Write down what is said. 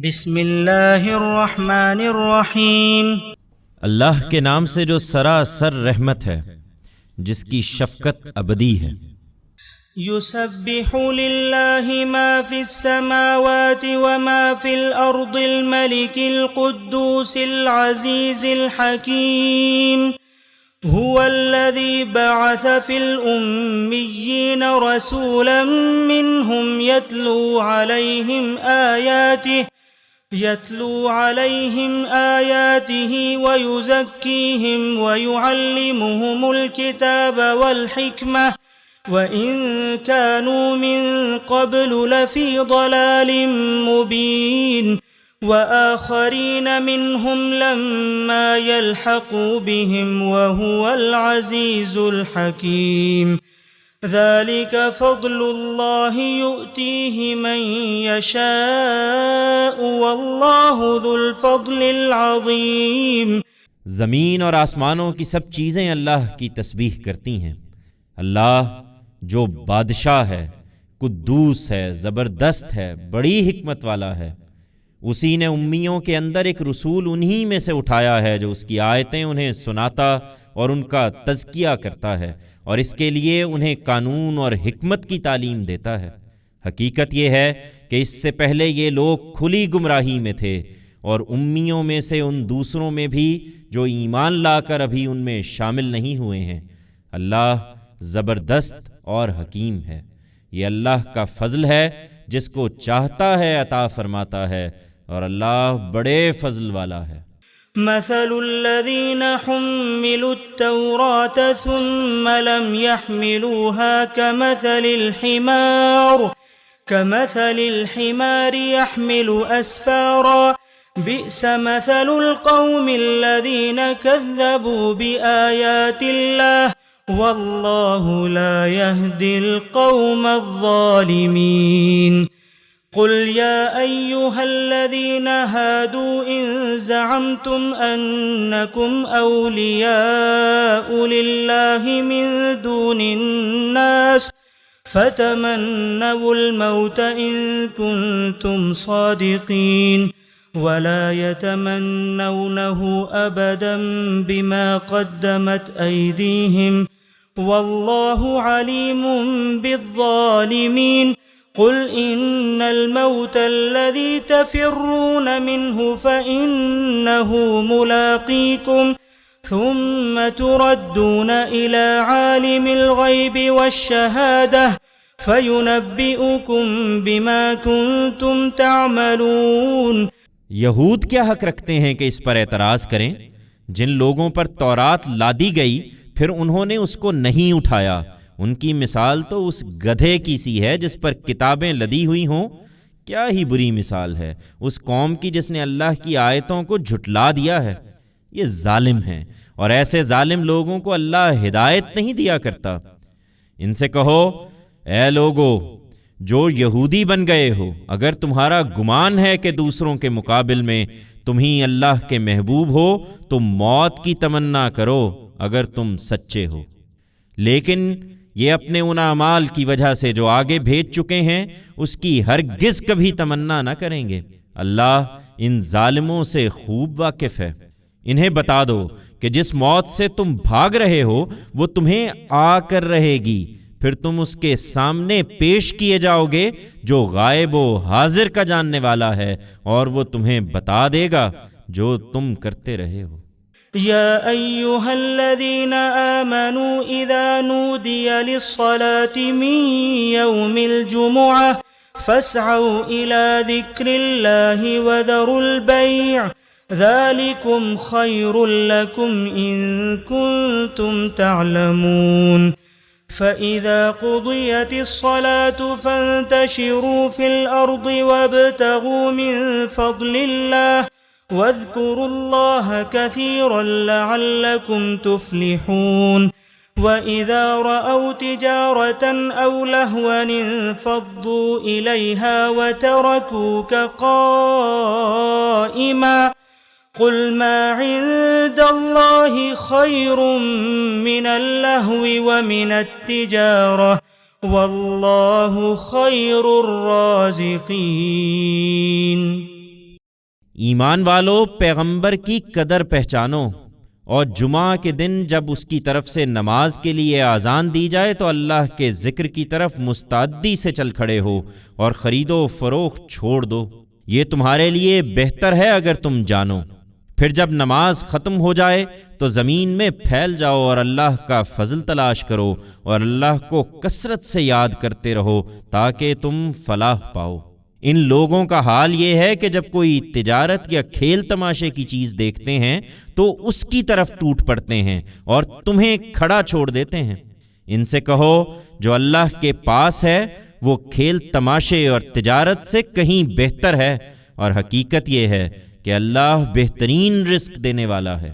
बिस्मिल्लाहिर्रहमानिर्रहीम। अल्लाह के नाम से जो सरासर रहमत है, जिसकी शफ़क़त अबदी है। युसब्बिहु लिल्लाहि मा फिस्समावाति व मा फिल अर्दिल मलिकिल कुद्दूसिल अज़ीज़िल हकीम। हुवल्लज़ी बअस फिल उम्मिय्यीन रसूलन मिनहुम यत्लू अलैहिम आयातिही व युज़क्कीहिम व युअल्लिमुहुमुल किताब वल हिकमह व इन कानू मिन क़ब्लु लफ़ी ज़लालिम मुबीन व आख़रीन मिनहुम लम्मा यल्हक़ू बिहिम व हुवल अज़ीज़ुल हकीम। ज़ालिक फ़ज़्लुल्लाहि युअतीहि मन यशाअ वल्लाहु ज़ुल फ़ज़्लिल अज़ीम। ज़मीन और आसमानों की सब चीज़ें अल्लाह की तस्बीह करती हैं। अल्लाह जो बादशाह है, कुद्दूस है, ज़बरदस्त है, बड़ी हिकमत वाला है, उसी ने उम्मियों के अंदर एक रसूल उन्हीं में से उठाया है जो उसकी आयतें उन्हें सुनाता और उनका तज़किया करता है और इसके लिए उन्हें कानून और हिकमत की तालीम देता है। हकीकत यह है कि इससे पहले ये लोग खुली गुमराही में थे और उम्मियों में से उन दूसरों में भी जो ईमान लाकर अभी उनमें शामिल नहीं हुए हैं। अल्लाह ज़बरदस्त और हकीम है। ये अल्लाह का फ़ज़ल है, जिसको चाहता है अता फरमाता है और अल्लाह बड़े फ़ज़ल वाला है। मसलुल्लज़ीन हुम्मिलुत-तौरात सुम्म लम यहमिलूहा कमसलिल हिमार यहमिलु अस्फारा बिअस मसलुल क़ौमिल्लज़ीन कज़्ज़बू बिआयातिल्लाह वल्लाहु ला यहदिल क़ौमज़्ज़ालिमीन। क़ुल या अय्युहल्लज़ीन हादू इन ज़अमतुम अन्नकुम औलियाउ लिल्लाहि मिन दूनिन्नास फ़तमन्नवुल मौत इन कुन्तुम सादिक़ीन वला यतमन्नौनहु अबदन बिमा क़द्दमत ऐदीहिम वल्लाहु अलीमुम बिज़्ज़ालिमीन। क़ुल इन्नल मौतल्लज़ी तफ़िर्रून मिन्हु फ़इन्नहु मुलाक़ीकुम थुम्म तुरद्दून इला आलिमिल ग़ैबि वश्शहादह फ़युनब्बिउकुम बिमा कुन्तुम तअमलून। यहूद क्या हक रखते हैं कि इस पर एतराज़ करें? जिन लोगों पर तौरात लादी गई फिर उन्होंने उसको नहीं उठाया, उनकी मिसाल तो उस गधे की सी है जिस पर किताबें लदी हुई हों। क्या ही बुरी मिसाल है उस कौम की जिसने अल्लाह की आयतों को झुटला दिया है। ये जालिम हैं और ऐसे जालिम लोगों को अल्लाह हिदायत नहीं दिया करता। इनसे कहो, ऐ लोगो जो यहूदी बन गए हो, अगर तुम्हारा गुमान है कि दूसरों के मुकाबिल में तुम ही अल्लाह के महबूब हो तो मौत की तमन्ना करो अगर तुम सच्चे हो। लेकिन ये अपने उन अमाल की वजह से जो आगे भेज चुके हैं उसकी हरगिज़ कभी तमन्ना न करेंगे। अल्लाह इन जालिमों से खूब वाकिफ है। इन्हें बता दो कि जिस मौत से तुम भाग रहे हो वो तुम्हें आकर रहेगी, फिर तुम उसके सामने पेश किए जाओगे जो गायब व हाजिर का जानने वाला है और वो तुम्हें बता देगा जो तुम करते रहे हो। या अय्युहल्लज़ीन आमनू इज़ा नूदिया लिस्सलाति मिन यौमिल जुमुअह फ़स्अऊ इला ज़िक्रिल्लाहि व ज़रुल बैअ ज़ालिकुम खैरुल लकुम इन कुन्तुम तअलमून। फ़इज़ा क़ुदियतिस्सलातु फ़ंतशिरू फ़िल अर्दि वब्तगू मिन फ़ज़लिल्लाह वज़्कुरुल्लाह कसीरन लअल्लकुम तुफ़्लिहून। वइज़ा रअव तिजारतन औ लहवन इंफ़द्दू इलैहा वतरकूक क़ाइमा क़ुल मा इन्दल्लाहि खैरुम मिनल लहवी व मिनत तिजारह वल्लाहु खैरुर राज़िक़ीन। ईमान वालों, पैगंबर की कदर पहचानो और जुमा के दिन जब उसकी तरफ से नमाज के लिए आज़ान दी जाए तो अल्लाह के ज़िक्र की तरफ मुस्तैदी से चल खड़े हो और ख़रीदो फरोख्त छोड़ दो। ये तुम्हारे लिए बेहतर है अगर तुम जानो। फिर जब नमाज ख़त्म हो जाए तो ज़मीन में फैल जाओ और अल्लाह का फ़ज़ल तलाश करो और अल्लाह को कसरत से याद करते रहो ताकि तुम फलाह पाओ। इन लोगों का हाल ये है कि जब कोई तिजारत या खेल तमाशे की चीज़ देखते हैं तो उसकी तरफ टूट पड़ते हैं और तुम्हें खड़ा छोड़ देते हैं। इनसे कहो, जो अल्लाह के पास है वो खेल तमाशे और तिजारत से कहीं बेहतर है, और हकीकत ये है कि अल्लाह बेहतरीन रिस्क देने वाला है।